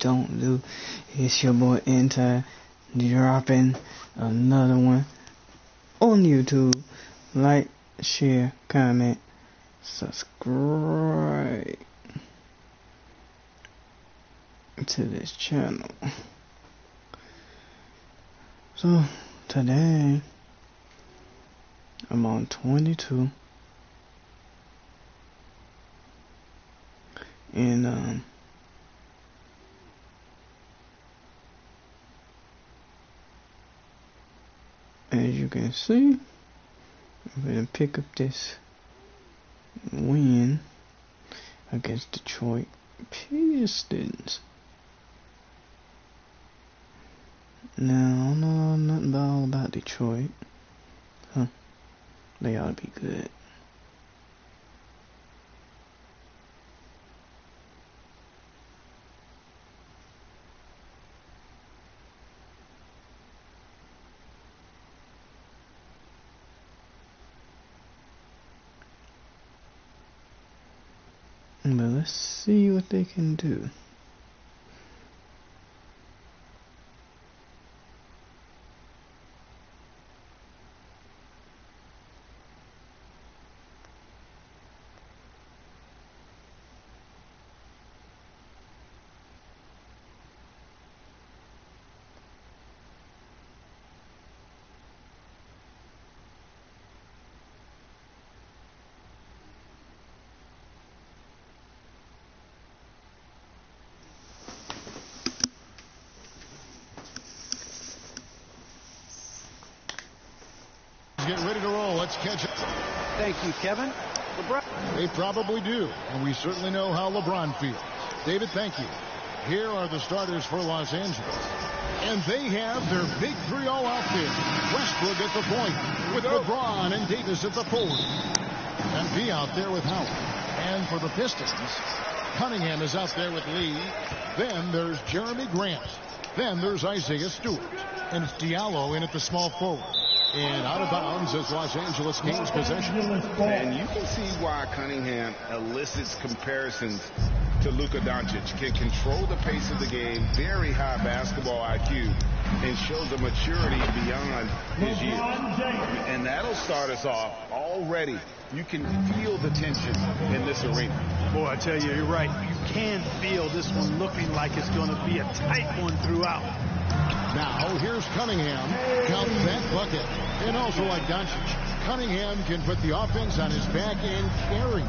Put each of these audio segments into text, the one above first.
don't do. It's your boy Enter dropping another one on YouTube. Like, share, comment, subscribe to this channel. So today I'm on 22 and as you can see, I'm gonna pick up this win against Detroit Pistons. Now, I don't know nothing all about Detroit. Huh. They ought to be good. But let's see what they can do. Get ready to roll. Let's catch it. Thank you, Kevin. LeBron. They probably do, and we certainly know how LeBron feels. David, thank you. Here are the starters for Los Angeles. And they have their big 3-0 outfit. Westbrook at the point with LeBron and Davis at the forward. And B out there with Howard. And for the Pistons, Cunningham is out there with Lee. Then there's Jeremy Grant. Then there's Isaiah Stewart. And it's Diallo in at the small forward. And out of bounds as Los Angeles gains possession. And you can see why Cunningham elicits comparisons to Luka Doncic. Can control the pace of the game, very high basketball IQ, and shows a maturity beyond his years. And that'll start us off already. You can feel the tension in this arena. Boy, I tell you, you're right. You can feel this one looking like it's going to be a tight one throughout. Now, here's Cunningham. Counts that bucket. And also like Doncic, Cunningham can put the offense on his back and carry.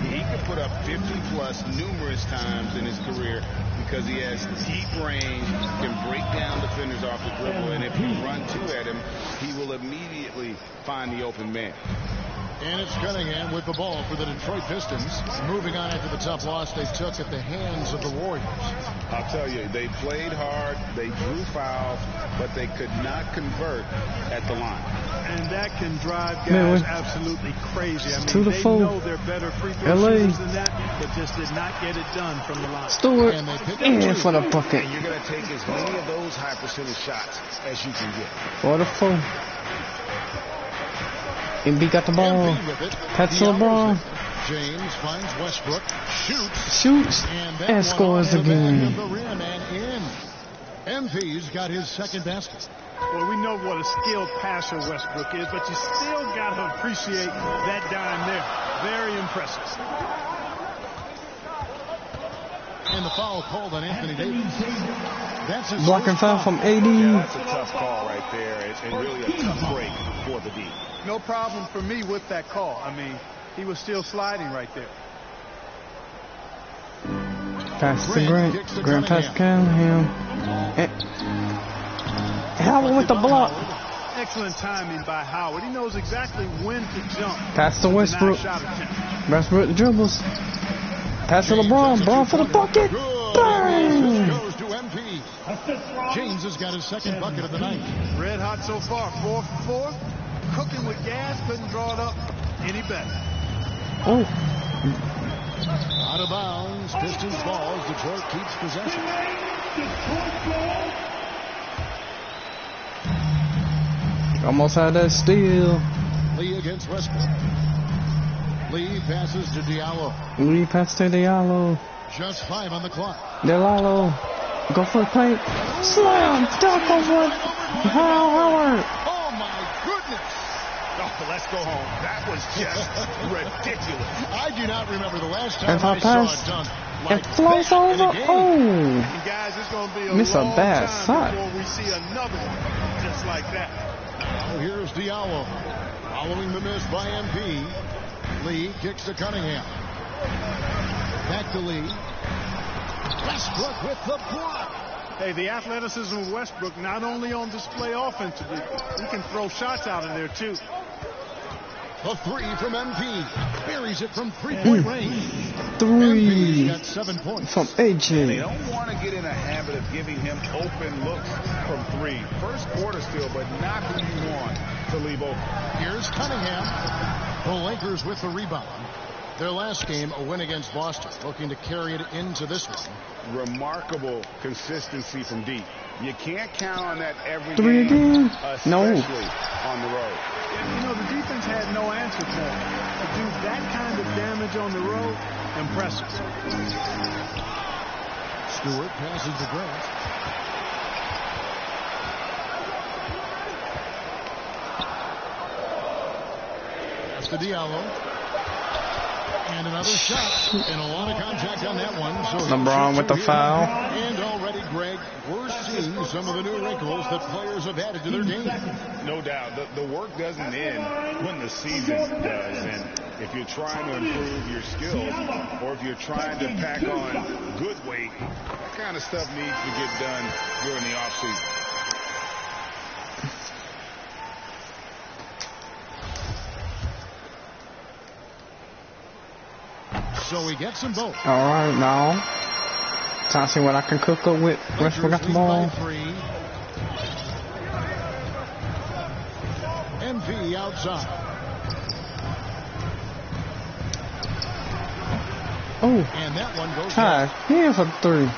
He can put up 50-plus numerous times in his career because he has deep range, can break down defenders off the dribble, and if you run two at him, he will immediately find the open man. And it's Cunningham with the ball for the Detroit Pistons. Moving on after the tough loss they took at the hands of the Warriors. I'll tell you, they played hard, they drew fouls, but they could not convert at the line. And that can drive guys absolutely crazy. I mean, they know they're better free throw shooters than that, but just did not get it done from the line. Stewart in for the bucket. And you're going to take as many of those high percentage shots as you can get. For the four. Nb got the ball. That's LeBron. James finds Westbrook. Shoots. And scores again. MV's got his second basket. Well, we know what a skilled passer Westbrook is, but you still got to appreciate that dime there. Very impressive. And the foul called on Anthony Davis. That's his blocking foul from AD. Yeah, that's a tough call right there, and really a tough break for the D. No problem for me with that call. I mean, he was still sliding right there. Pass to Grant. Grant pass to Cunningham. Howard with the block. Excellent timing by Howard. He knows exactly when to jump. Pass to Westbrook. Westbrook dribbles. Pass to LeBron. Braun for the bucket. Bang! Goes to MP. James has got his second bucket of the night. Red hot so far. 4 for 4. Cooking with gas. Couldn't draw it up any better. Oh. Out of bounds. Pistons balls. Detroit keeps possession. Almost had that steal. Lee against Westbrook. Lee passes to Diallo. Lee passes to Diallo. Just 5 on the clock. Diallo. Go for the paint. Slam. Dunk over. Howard. Oh, my goodness. Oh, let's go home. That was just ridiculous. I do not remember the last time If I I saw pass, a dunk it like flows that in a over. game. Oh. And guys, it's going to be a Miss a long bad time shot. before we see another one just like that. Now here's Diallo. Following the miss by MP. Lee kicks to Cunningham. Back to Lee. Westbrook with the block. Hey, the athleticism of Westbrook not only on display offensively, he can throw shots out of there too. A three from MP. Buries it from three-point range. Three. MP's got 7 points. From They AJ. don't want to get in a habit of giving him open looks from three. First quarter still, but not who you want to leave open. Here's Cunningham. The Lakers with the rebound. Their last game, a win against Boston, looking to carry it into this one. Remarkable consistency from deep. You can't count on that every Three game, again? No. especially on the road. You know, the defense had no answer for him. To do that kind of damage on the road, impressive. Stewart passes to Grant. That's to Diallo. And another shot. And a lot of contact on that one. So LeBron with the foul. And already, Greg, we're seeing some of the new wrinkles that players have added to their game. No doubt. The work doesn't end when the season does. And if you're trying to improve your skills or if you're trying to pack on good weight, that kind of stuff needs to get done during the offseason. So he gets them both. All right, now. Time to see what I can cook up with. Westbrook got the ball. MP outside. Oh. And that one goes Hi. Here's a three.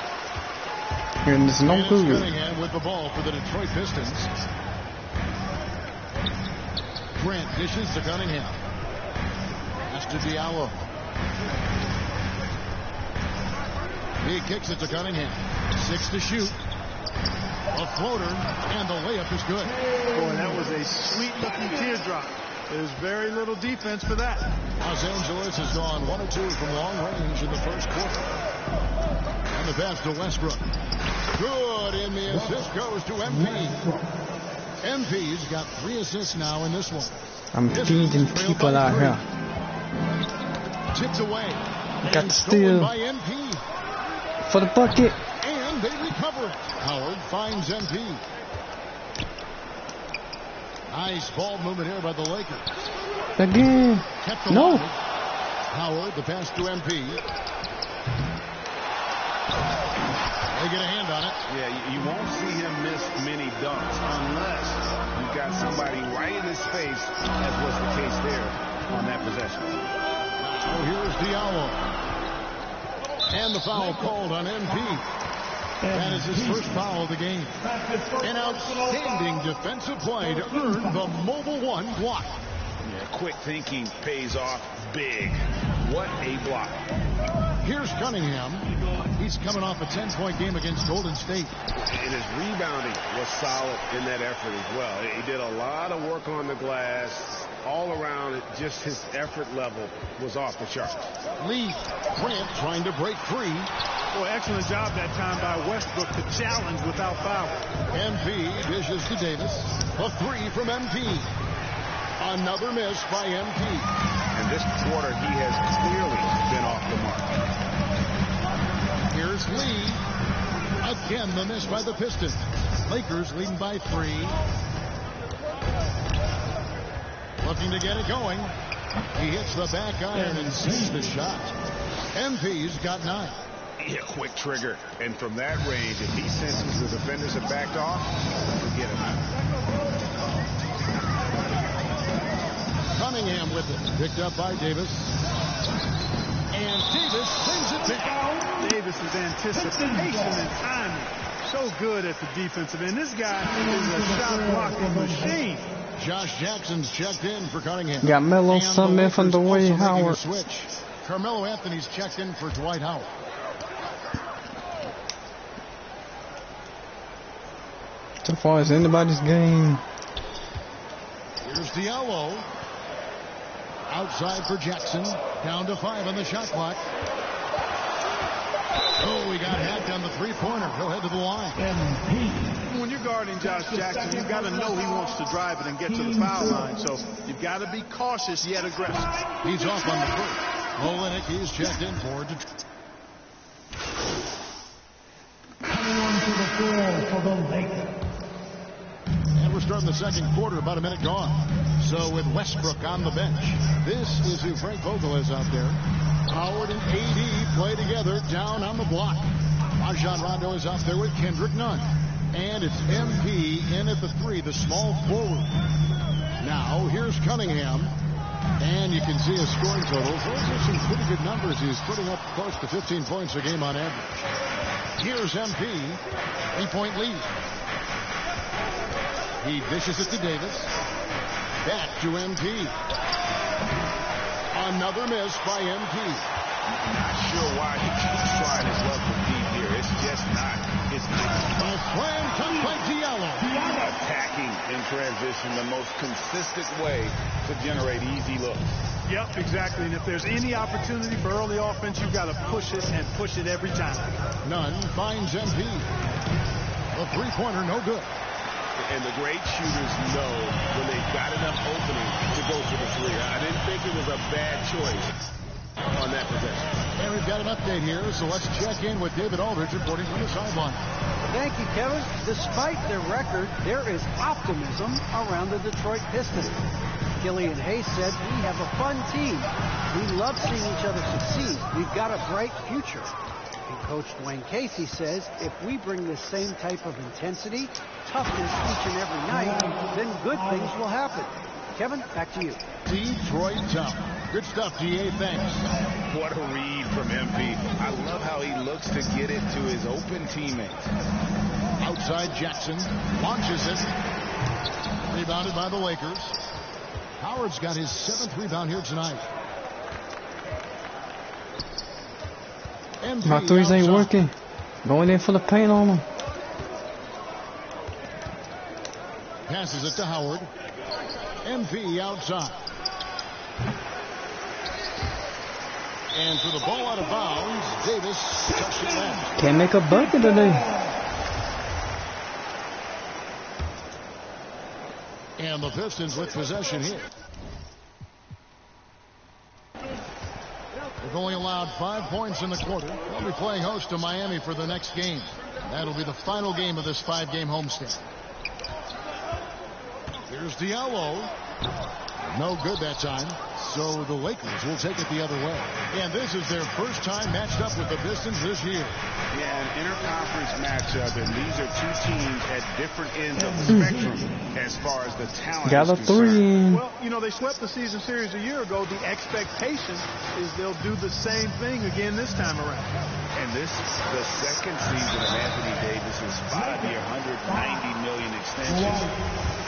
And it's no good. Cunningham with the ball for the Detroit Pistons. Grant dishes to Cunningham. That's to Diallo. He kicks it to Cunningham. 6 to shoot. A floater, and the layup is good. Boy, that was a sweet-looking teardrop. There's very little defense for that. Los Angeles has gone 1 of 2 from long range in the first quarter. And the pass to Westbrook. Good, and the assist goes to MP. MP's got 3 assists now in this one. I'm feeding people out here. Tipped away. Got the steal. By MP. For the bucket. And they recover it. Howard finds MP. Nice ball movement here by the Lakers. Again. No. Howard, the pass to MP. They get a hand on it. Yeah, you won't see him miss many dunks unless you've got somebody right in his face, as was the case there on that possession. So here's Diallo. And the foul called on MP. That is his first foul of the game. An outstanding defensive play to earn the Mobile One block. Yeah, quick thinking pays off big. What a block. Here's Cunningham. He's coming off a 10-point game against Golden State. And his rebounding was solid in that effort as well. He did a lot of work on the glass. All around, just his effort level was off the charts. Lee, Grant trying to break free. Boy, excellent job that time by Westbrook to challenge without foul. MP dishes to Davis. A 3 from MP. Another miss by MP. And this quarter, he has clearly been off the mark. Here's Lee. Again, the miss by the Pistons. Lakers leading by 3. Looking to get it going. He hits the back iron and sees the shot. MP's got 9. Yeah, quick trigger. And from that range, if he senses the defenders have backed off, forget about it. Cunningham with it. Picked up by Davis. And Davis brings it down. Davis's anticipation and timing. So good at the defensive end. This guy is a shot blocking machine. Josh Jackson's checked in for Cunningham. Got Melo Summer from the way Howard. Switch. Carmelo Anthony's checked in for Dwight Howard. So far as anybody's game. Here's Diallo. Outside for Jackson. Down to 5 on the shot clock. Oh, we got hacked on the three-pointer. He'll head to the line. When you're guarding Josh Jackson, you've got to know he wants to drive it and get to the foul line. So you've got to be cautious yet aggressive. He's off on the first. Olenek, he's checked in for Detroit. Coming onto the floor for the Lakers. And we're starting the second quarter, about a minute gone. So with Westbrook on the bench, this is who Frank Vogel is out there. Howard and AD play together down on the block. Rajon Rondo is out there with Kendrick Nunn. And it's MP in at the 3, the small forward. Now, here's Cunningham. And you can see his scoring totals. Those are some pretty good numbers. He's putting up close to 15 points a game on average. Here's MP. 3-point lead. He dishes it to Davis. Back to MP. Another miss by MP. Not sure why he keeps trying his luck with deep here. It's just not his night. A slam cut by Diallo. Attacking in transition, the most consistent way to generate easy looks. Yep, exactly. And if there's any opportunity for early offense, you've got to push it and push it every time. Nunn finds MP. A three-pointer, no good. And the great shooters know when they've got enough opening to go for the three. I didn't think it was a bad choice on that possession. And we've got an update here, so let's check in with David Aldridge reporting from the sideline. Thank you, Kevin. Despite their record, there is optimism around the Detroit Pistons. Killian Hayes said, "We have a fun team. We love seeing each other succeed. We've got a bright future." And Coach Dwayne Casey says, "If we bring this same type of intensity, toughness each and every night, then good things will happen." Kevin, back to you. Detroit tough. Good stuff, DA. Thanks. What a read from MP. I love how he looks to get it to his open teammates. Outside Jackson launches it. Rebounded by the Lakers. Howard's got his 7th rebound here tonight. MP My threes ain't outside. working. Going in for the paint on them. Passes it to Howard. MP outside. And for the ball out of bounds, Davis touched it left. Can't make a bucket today. And the Pistons with possession here. They've only allowed 5 points in the quarter. They'll be playing host to Miami for the next game. That'll be the final game of this 5-game homestand. Here's Diallo. No good that time. So the Lakers will take it the other way. And this is their first time matched up with the Pistons this year. Yeah, an interconference matchup, and these are two teams at different ends of the spectrum as far as the talent Got a is concerned. 3 in. Well, you know, they swept the season series a year ago. The expectation is they'll do the same thing again this time around. And this is the second season of Anthony Davis's 5-year, $190 million extension.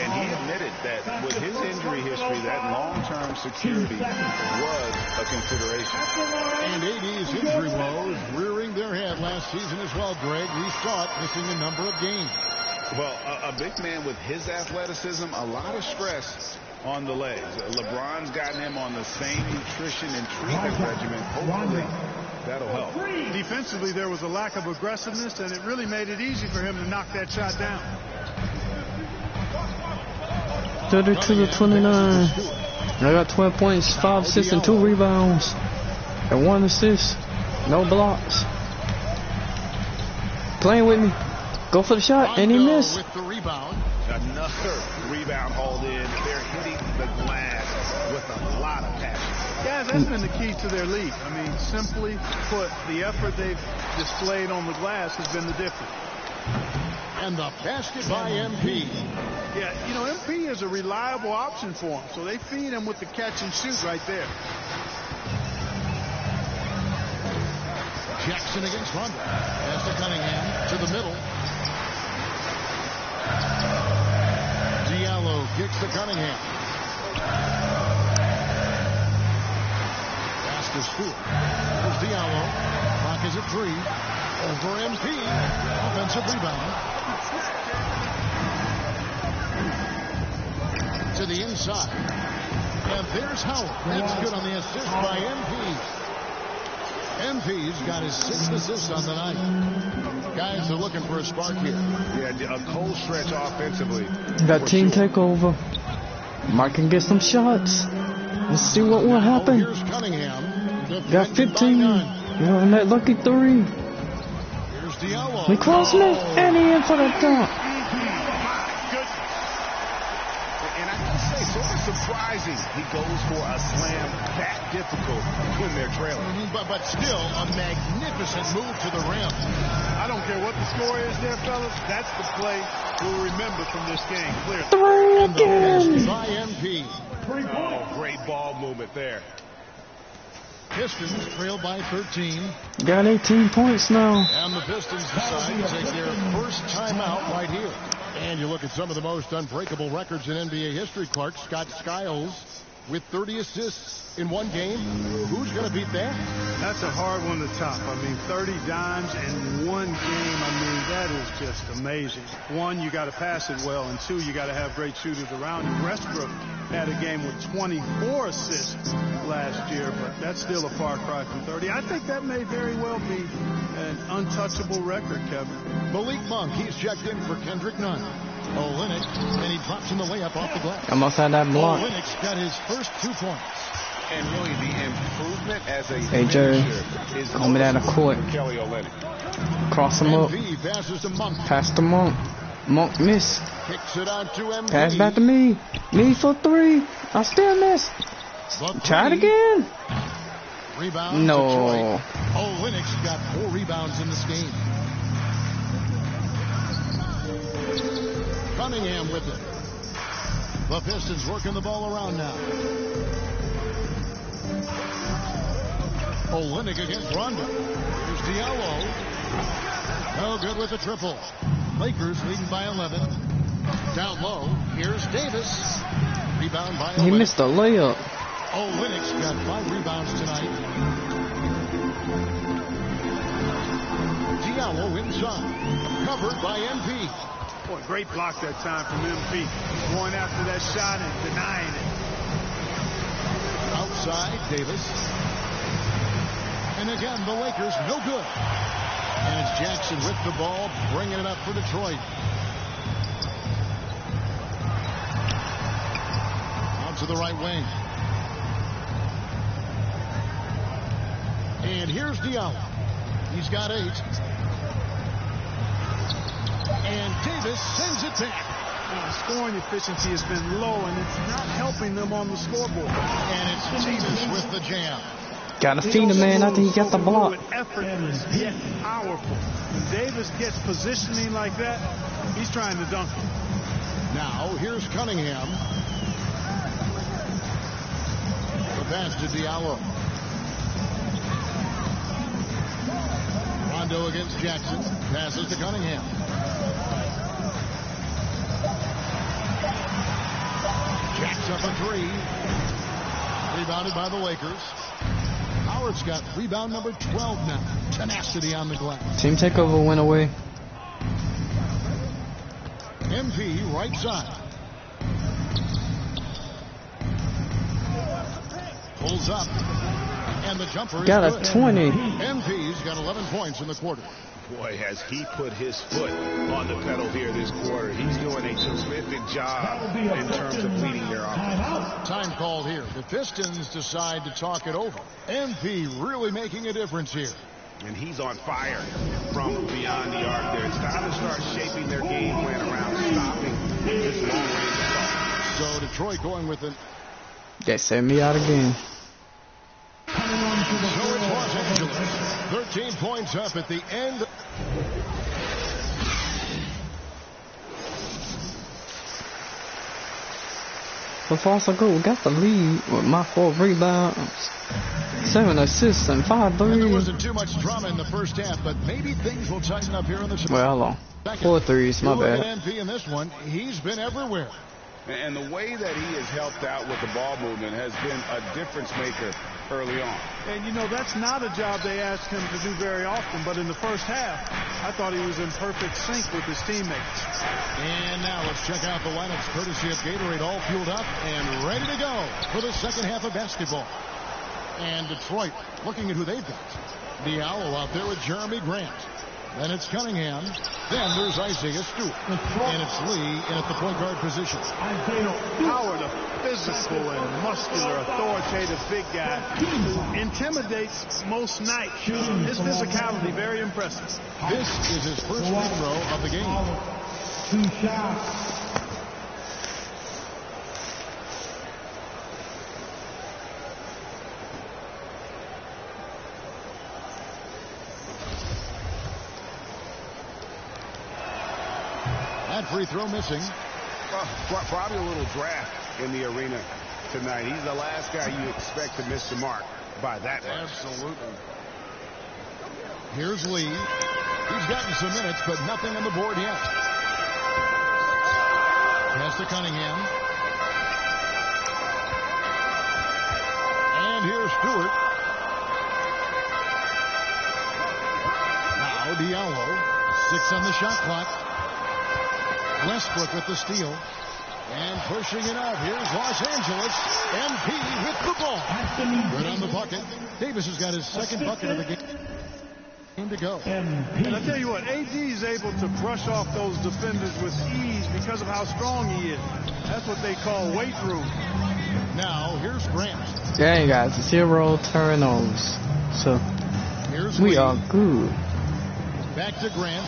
And he admitted that with his injury history, that long-term security was a consideration. And AD's injury woes rearing their head last season as well, Greg. We saw it missing a number of games. Well, a big man with his athleticism, a lot of stress on the legs. LeBron's gotten him on the same nutrition and treatment regimen. Hopefully, that'll help. Defensively, there was a lack of aggressiveness, and it really made it easy for him to knock that shot down. 32-29. I got 12 points, 5 assists, and 2 rebounds. And 1 assist. No blocks. Playing with me. Go for the shot, and he missed. With the rebound. Another rebound hauled in. They're hitting the glass with a lot of passion. Guys, that's been the key to their lead. I mean, simply put, the effort they've displayed on the glass has been the difference. And the basket by MP. Yeah, you know, MP is a reliable option for him, so they feed him with the catch and shoot right there. Jackson against Rondo. Pass to Cunningham to the middle. Diallo kicks to Cunningham. Pass to Stewart. There's Diallo. Clock is at 3. Over MP. Offensive rebound. To the inside. And there's Howard. That's good on the assist by MP. MP's got his 6th assist on the night. Guys are looking for a spark here. Yeah, a cold stretch offensively. Got team takeover. Mike can get some shots. Let's see what will happen. Here's Cunningham. Got 15. You're on that lucky 3. Here's Diallo. He crossed me. And he in for the dunk. And I can say, sort of surprising, he goes for a slam that difficult when they're trailing. But still, a magnificent move to the rim. I don't care what the score is there, fellas. That's the play we'll remember from this game. Clearly. 3 again. By MP. Oh, great ball movement there. Pistons trail by 13. Got 18 points now. And the Pistons decide to take their first timeout right here. And you look at some of the most unbreakable records in NBA history, Clark. Scott Skiles with 30 assists in one game. Who's going to beat that? That's a hard one to top. I mean, 30 dimes in one game. I mean, that is just amazing. One, you got to pass it well, and 2, you got to have great shooters around you. Westbrook had a game with 24 assists last year, but that's still a far cry from 30. I think that may very well be an untouchable record, Kevin. Malik Monk, he's checked in for Kendrick Nunn. Olynyk, and he drops in the layup off the glass. Almost had that block. Olynyk's got his first 2 points. And really the improvement as a AJ, is coming down the court. Kelly Olynyk. Cross him up. MP passes to Monk. Pass to Monk. Monk miss. Kicks it out to MP. Pass back to me. Me for 3. I still miss. Try it again. Rebound. No. Detroit. Olynyk's got 4 rebounds in this game. Cunningham with it. The Pistons working the ball around now. Olynyk against Rondo. Here's Diallo. No good with the triple. Lakers leading by 11. Down low. Here's Davis. Rebound by Olynyk. He missed a layup. Olynyk's got 5 rebounds tonight. Diallo inside. Covered by MP. Boy, great block that time from MP. Going after that shot and denying it. Outside, Davis. And again, the Lakers no good. And it's Jackson with the ball, bringing it up for Detroit. Out to the right wing. And here's Diallo. He's got 8. And Davis sends it back. Scoring efficiency has been low, and it's not helping them on the scoreboard. And it's Davis with the jam. Got to feed him, man. I think he got the block. Effortless yet powerful. When Davis gets positioning like that, he's trying to dunk it. Now here's Cunningham. The pass to Diallo. Rondo against Jackson. Passes to Cunningham. Jacks up a 3. Rebounded by the Lakers. Howard's got rebound number 12 now. Tenacity on the glass. Team takeover went away. MP right side. Pulls up. And the jumper Got is a good. 20. MP's got 11 points in the quarter. Boy, has he put his foot on the pedal here this quarter. He's doing a terrific job in terms of leading their offense. Time called here. The Pistons decide to talk it over. MP really making a difference here. And he's on fire from beyond the arc there. It's time to start shaping their game plan around stopping this long-range assault. So Detroit going with it. They sent me out again. So it's Los Angeles. 13 points up at the end. So far so good. We got the lead with my 4 rebounds, 7 assists, and 5 And there threes. wasn't too much drama in the first half, but maybe things will tighten up here in the second. Well, hold on. 4 threes, my You look bad. at MP in this one. He's been everywhere. And the way that he has helped out with the ball movement has been a difference maker early on. And, you know, that's not a job they ask him to do very often, but in the first half, I thought he was in perfect sync with his teammates. And now let's check out the lineups courtesy of Gatorade, all fueled up and ready to go for the second half of basketball. And Detroit looking at who they've got. Diallo out there with Jeremy Grant. Then it's Cunningham. Then there's Isaiah Stewart. And it's Lee in at the point guard position. Howard, a physical and muscular, authoritative big guy who intimidates most nights. His physicality, very impressive. This is his first free throw of the game. 2 shots. That free throw missing. Well, probably a little draft in the arena tonight. He's the last guy you expect to miss the mark by that much. Absolutely. Here's Lee. He's gotten some minutes, but nothing on the board yet. Pass to Cunningham. And here's Stewart. Now Diallo. 6 on the shot clock. Westbrook with the steal. And pushing it out. Here's Los Angeles. MP with the ball. Right on the bucket. Davis has got his second bucket of the game to go. And I tell you what, AD is able to brush off those defenders with ease because of how strong he is. That's what they call weight room. Now, here's Grant. Dang, guys, 0 turnovers. So, Here's we Lee. are good. Back to Grant.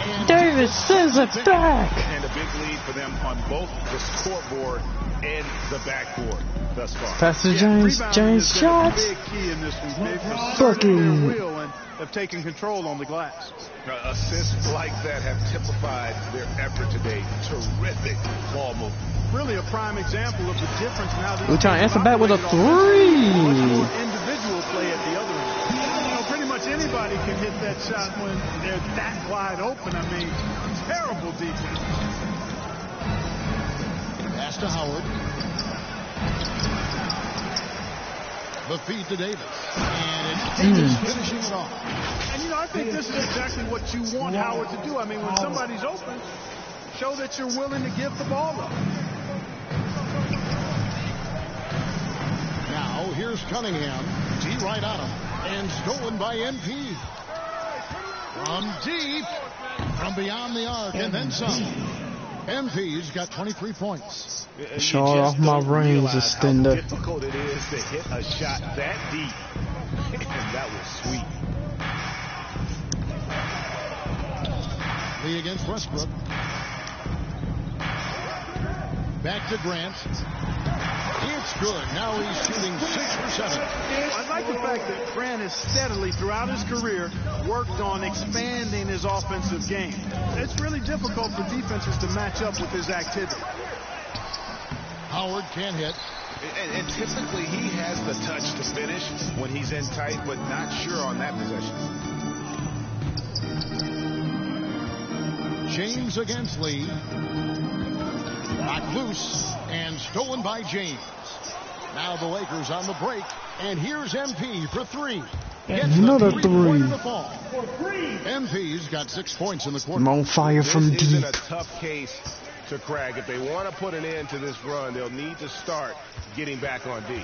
And Davis sends it back. And a big lead for them on both the scoreboard and the backboard thus far. Pastor James shot. Big key in this one. They've asserted Fucking. their will and have taken control on the glass. Assists like that have typified their effort today. Terrific ball movement. Really a prime example of the difference in how We're trying to answer back with a 3. individual play at the other end. You know, pretty much anybody can hit that shot when they're that wide open. I mean, terrible defense. pass to Howard. The feed to Davis. And it's Davis finishing it off. And, you know, I think this is exactly what you want Howard to do. I mean, when somebody's open, show that you're willing to give the ball up. Now, here's Cunningham. D right on him. And stolen by MP. From deep. From beyond the arc. And then some. MP's got 23 points. Showing off my range extender. How difficult it is to hit a shot that deep. And that was sweet. Lee against Westbrook. Back to Grant. It's good. Now he's shooting 6 for 7. I like the fact that Grant has steadily, throughout his career, worked on expanding his offensive game. It's really difficult for defenses to match up with his activity. Howard can't hit. And typically he has the touch to finish when he's in tight, but not sure on that possession. James against Lee. Knocked loose and stolen by James. Now the Lakers on the break. And here's MP for 3. Gets Another the 3. three-pointer to fall. MP's got 6 points in the quarter. I'm on fire from This isn't deep. a tough case to crack. If they want to put an end to this run, they'll need to start getting back on D.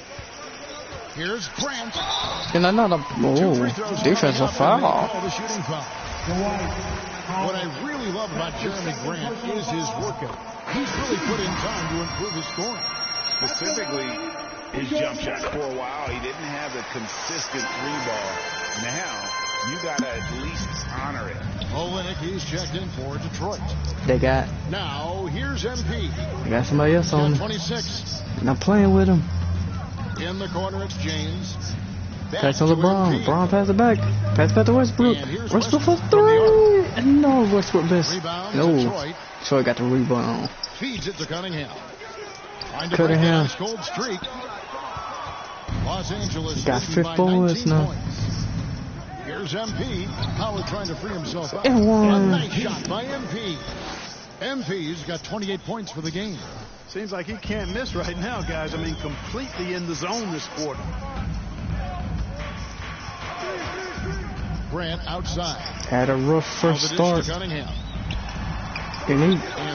Here's Grant. And another defensive foul. Call the shooting foul. What I really love about Jeremy Grant is his workout. He's really put in time to improve his scoring. Specifically, his jump shot. For a while, he didn't have a consistent 3-ball. Now, you got to at least honor it. Olenek, he's checked in for Detroit. They got Now, here's MP. somebody else on. Got 26. Not playing with him. In the corner, it's James. Back Pass on to LeBron. MP. LeBron pass it back. Pass back to Westbrook. And here's Westbrook for Westbrook from 3. No, Westbrook missed. Rebound, No. Detroit. Troy got the rebound. Feeds it to Cunningham. Trying to break Cunningham. that cold streak. Los Angeles Got leading 5 by points 19 now. points. Here's MP. Howard trying to free himself up. And one. A nice shot by MP. MP's got 28 points for the game. Seems like he can't miss right now, guys. I mean, completely in the zone this quarter. Grant outside. Had a rough first start. And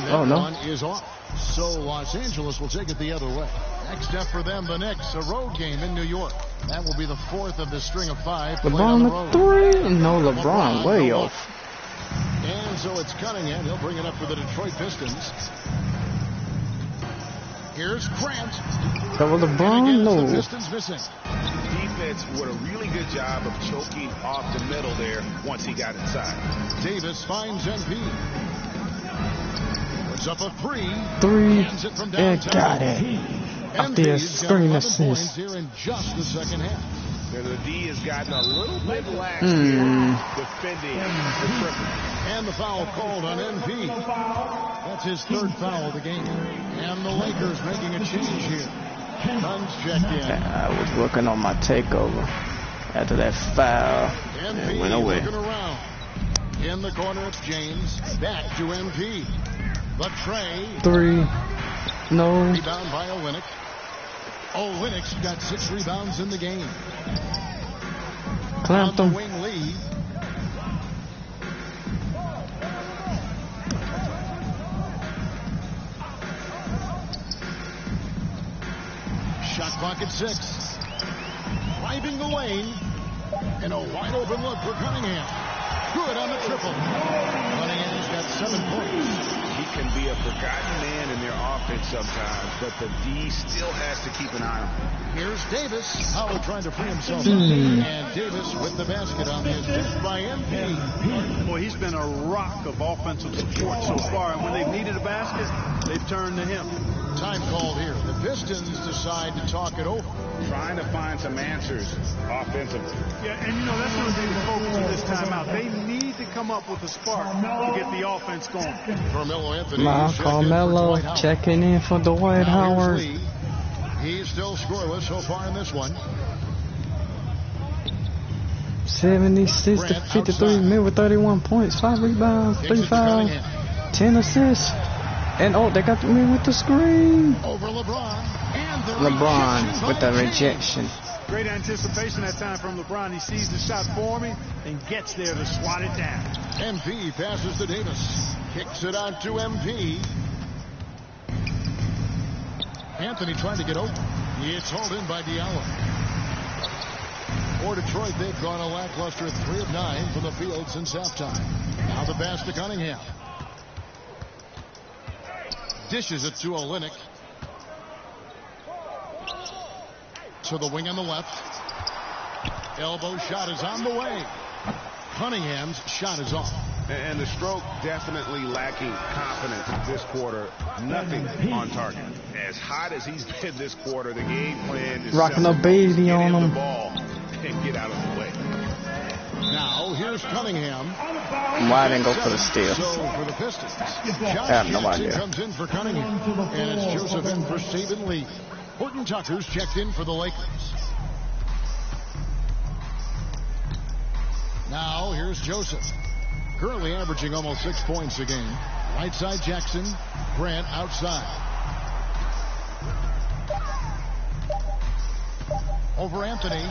oh, no. One is off. So Los Angeles will take it the other way. Next up for them, the Knicks, a road game in New York. That will be the fourth of the string of 5. LeBron the 3? No, LeBron way off. And so it's Cunningham. He'll bring it up for the Detroit Pistons. Here's Grant. Double LeBron? No. The Pistons missing. Defense did a really good job of choking off the middle there once he got inside. Davis finds MP. Puts up a 3. Hands it from downtown. Got it. After a screen assist. Here in just the second half. The D has gotten a little bit lax here defending the triple. And the foul called on MP. That's his third foul of the game. And the Lakers making a change here. Guns checked in. I was working on my takeover after that foul. MP went away. looking around. In the corner, it's James. Back to MP. The tray. 3. No. Rebound by Olynyk. Olynyk's got 6 rebounds in the game. Clamped him. Wing lead. Shot clock at 6. Driving the lane. And a wide open look for Cunningham. Good on the triple. Cunningham's got 7 points. He can be a forgotten man in their offense sometimes, but the D still has to keep an eye on him. Here's Davis. Howard trying to free himself. And Davis with the basket on the assist by MP. Boy, he's been a rock of offensive support so far, and when they've needed a basket, they've turned to him. Time called here. The Pistons decide to talk it over. Trying to find some answers offensively. Yeah, and you know, that's going to be the focus of this timeout. They need to come up with a spark to get the offense going. Carmelo Anthony. Carmelo checking in for Dwight Howard. He's still scoreless so far in this one. 76 to 53, mid with 31 points, 5 rebounds, 3 fouls, 10 assists. And they got me with the screen. Over LeBron. And the LeBron with the rejection. Great anticipation that time from LeBron. He sees the shot forming and gets there to swat it down. MP passes to Davis. Kicks it out to MP. Anthony trying to get open. It's hauled in by Diallo. For Detroit, they've gone a lackluster 3 of 9 from the field since halftime. Now the pass to Cunningham. Dishes it to Olynyk. To the wing on the left. Elbow shot is on the way. Cunningham's shot is off. And the stroke definitely lacking confidence this quarter. Nothing on target. As hot as he's been this quarter, the game plan is rocking a baby on him. The ball and get out of the way. Now here's Cunningham. Why didn't go for the steal? So for the Pistons, I have no idea. Comes in for Cunningham, and it's Joseph in for Stephen Lee. Horton Tucker's checked in for the Lakers. Now here's Joseph, currently averaging almost 6 points a game. Right side Jackson, Grant outside. Over Anthony.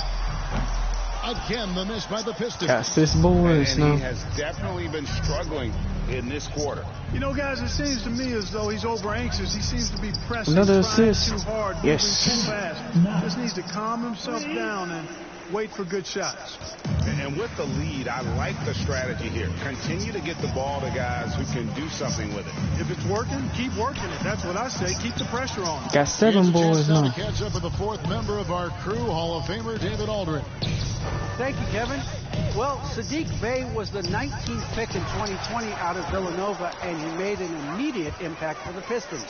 Again, the miss by the Pistons. Got 6 boards now. He has definitely been struggling in this quarter. You know, guys, it seems to me as though he's over anxious. He seems to be pressing another too assist. hard, Yes. too fast. Just needs to calm himself down and wait for good shots. And with the lead, I like the strategy here. Continue to get the ball to guys who can do something with it. If it's working, keep working it. That's what I say. Keep the pressure on. Got 7 boards now. To catch up with the 4th member of our crew, Hall of Famer David Aldridge. Thank you, Kevin. Well, Saddiq Bey was the 19th pick in 2020 out of Villanova, and he made an immediate impact for the Pistons.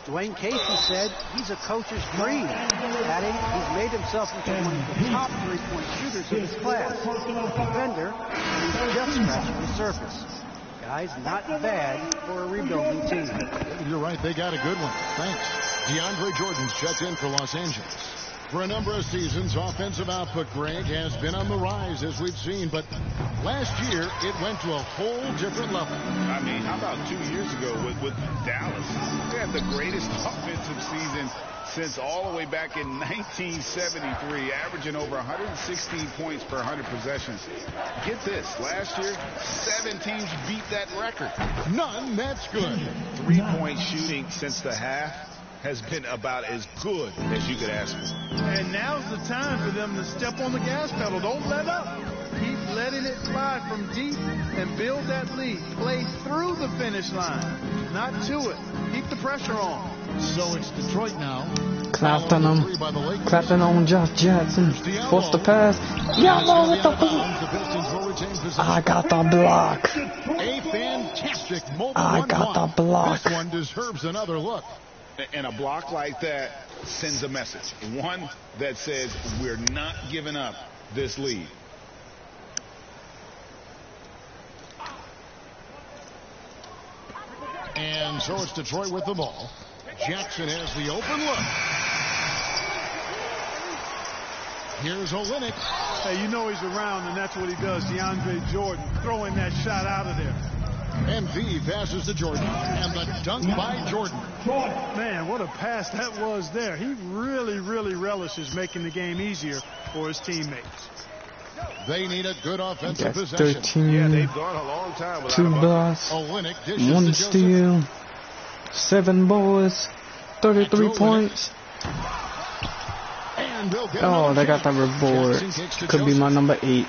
Dwayne Casey said he's a coach's dream, adding he's made himself into one of the top 3-point shooters in his class. Defender, he's just scratching the surface. Guys, not bad for a rebuilding team. You're right, they got a good one. Thanks. DeAndre Jordan's checked in for Los Angeles. For a number of seasons, offensive output, Greg, has been on the rise, as we've seen. But last year, it went to a whole different level. I mean, how about 2 years ago with Dallas? They had the greatest offensive season since all the way back in 1973, averaging over 116 points per 100 possessions. Get this, last year, 7 teams beat that record. None, that's good. 3-point shooting since the half has been about as good as you could ask for. And now's the time for them to step on the gas pedal. Don't let up. Keep letting it fly from deep and build that lead. Play through the finish line, not to it. Keep the pressure on. So it's Detroit now. Clapton on Josh Jackson. Forced the pass. Yellow with the block. I got the block. A fantastic mobile I got the block. This one deserves another look. And a block like that sends a message. One that says we're not giving up this lead. And so it's Detroit with the ball. Jackson has the open look. Here's Olynyk. Hey, you know he's around, and that's what he does. DeAndre Jordan throwing that shot out of there. MV passes to Jordan, and the dunk by Jordan. Man, what a pass that was there. He really, really relishes making the game easier for his teammates. They need a good offensive That's possession. 13. Yeah, they've gone a long time without 2 a blocks. Olynyk dishes 1 to steal. 7 boards. 33 points. And they'll get Oh, they got another that reward. Jackson kicks to Could be Joseph. my number 8.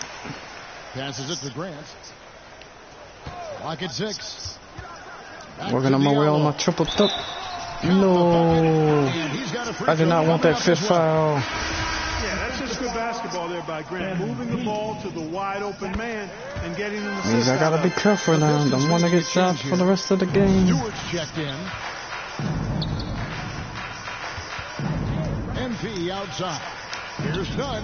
Passes it to Grant. Lock at 6. Back Working to on my way Diallo. on my triple tuck. No. And he's got a free I did not throw want that coming up 5th as well. foul. Yeah, that's just good basketball there by Grant. Moving the ball to the wide open man and getting an assist. Means I gotta out be of it. careful now. Don't want to get shots for the rest of the game. Stewart's checked in. MP outside. Here's Dunn.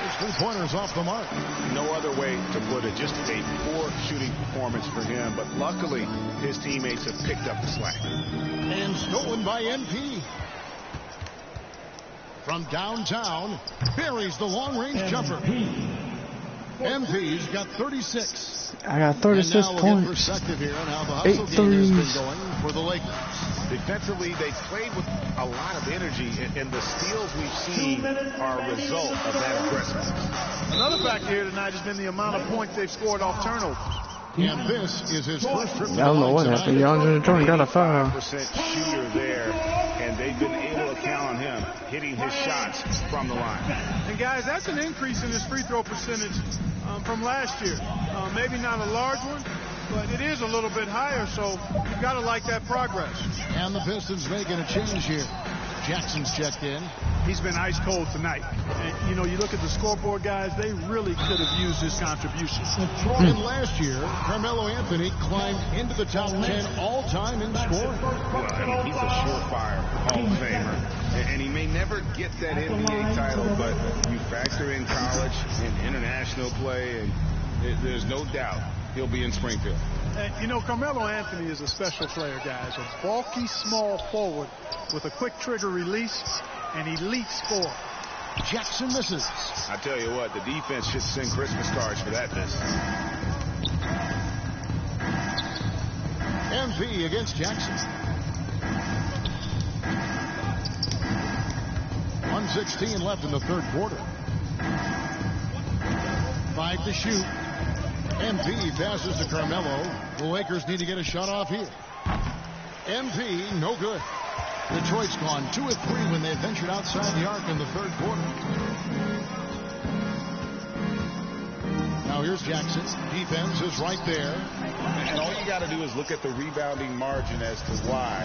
His 3-pointers off the mark. No other way to put it. Just a poor shooting performance for him. But luckily, his teammates have picked up the slack. And stolen by MP. From downtown, buries the long-range jumper. MP's got 36. I got 36 and now we'll get points. perspective here on how the 8 hustle game has been threes. going for the Lakers. Defensively, they played with a lot of energy, and the steals we've seen are a result of that aggressiveness. Another factor here tonight has been the amount of points they've scored off turnover. And this is his first trip to I the don't know line what tonight. happened. DeAndre Jordan got a foul. 85% shooter there, and they've been able to count on him hitting his shots from the line. And guys, that's an increase in his free throw percentage from last year. Maybe not a large one, but it is a little bit higher, so you've got to like that progress. And the Pistons making a change here. Jackson's checked in. He's been ice cold tonight. And, you know, you look at the scoreboard, guys, they really could have used his contributions. And last year, Carmelo Anthony climbed into the top 10 all-time in scoring. Well, I mean, he's a surefire Hall of Famer. And he may never get that NBA title, but you factor in college and international play, and there's no doubt he'll be in Springfield. And, you know, Carmelo Anthony is a special player, guys. A bulky, small forward with a quick trigger release and elite score. Jackson misses. I tell you what, the defense should send Christmas cards for that miss. MV against Jackson. 1:16 left in the third quarter. 5 to shoot. MV passes to Carmelo. The Lakers need to get a shot off here. MV, no good. Detroit's gone 2 of 3 when they ventured outside the arc in the third quarter. Now here's Jackson. Defense is right there. And all you got to do is look at the rebounding margin as to why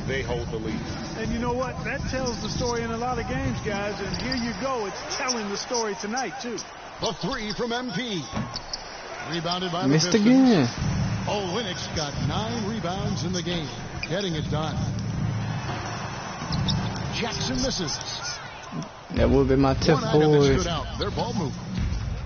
they hold the lead. And you know what? That tells the story in a lot of games, guys. And here you go. It's telling the story tonight, too. The 3 from MP. Rebounded by the Missed Pistons. again. Olynyk's got 9 rebounds in the game. Getting it done. Jackson misses. That would be my tip, One item that boys. stood out, their ball movement.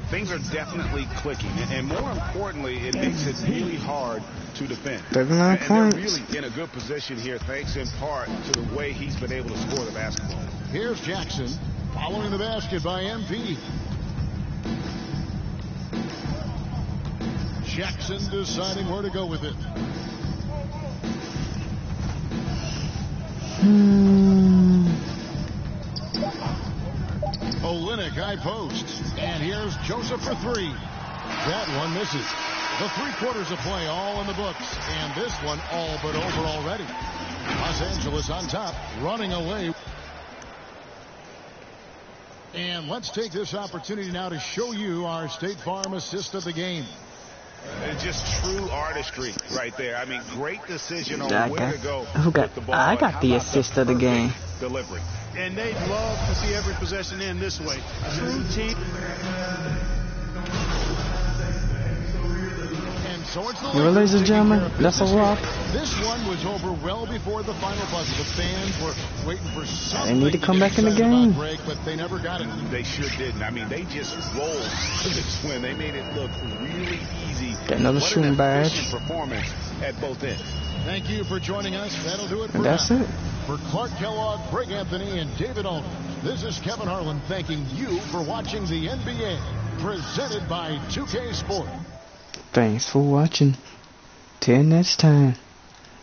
Things are definitely clicking, and more importantly, it makes it really hard to defend. 39 And they're points. really in a good position here, thanks in part to the way he's been able to score the basketball. Here's Jackson following the basket by MP. Jackson deciding where to go with it. Olynyk high post. And here's Joseph for three. That one misses. The 3 quarters of play all in the books. And this one all but over already. Los Angeles on top, running away. And let's take this opportunity now to show you our State Farm assist of the game. It's just true artistry right there. I mean, great decision on where to go with the ball. I got the assist of the game. Delivery. And they'd love to see every possession end this way. True team. And so it's the Well, ladies and gentlemen, that's a wrap. This one was over well before the final buzzer. The fans were waiting for something. They need to come back in the game. Break, but they never got it. They sure didn't. I mean, they just rolled to this win. They made it look really easy. Got another shooting badge. Performance at both ends. Thank you for joining us. That'll do it for And that's now. it. For Clark Kellogg, Greg Anthony, and David Alden, this is Kevin Harlan thanking you for watching the NBA, presented by 2K Sport. Thanks for watching. Till next time.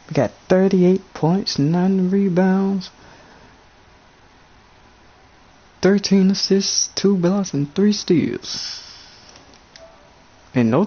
We got 38 points, 9 rebounds, 13 assists, 2 blocks, and 3 steals. And no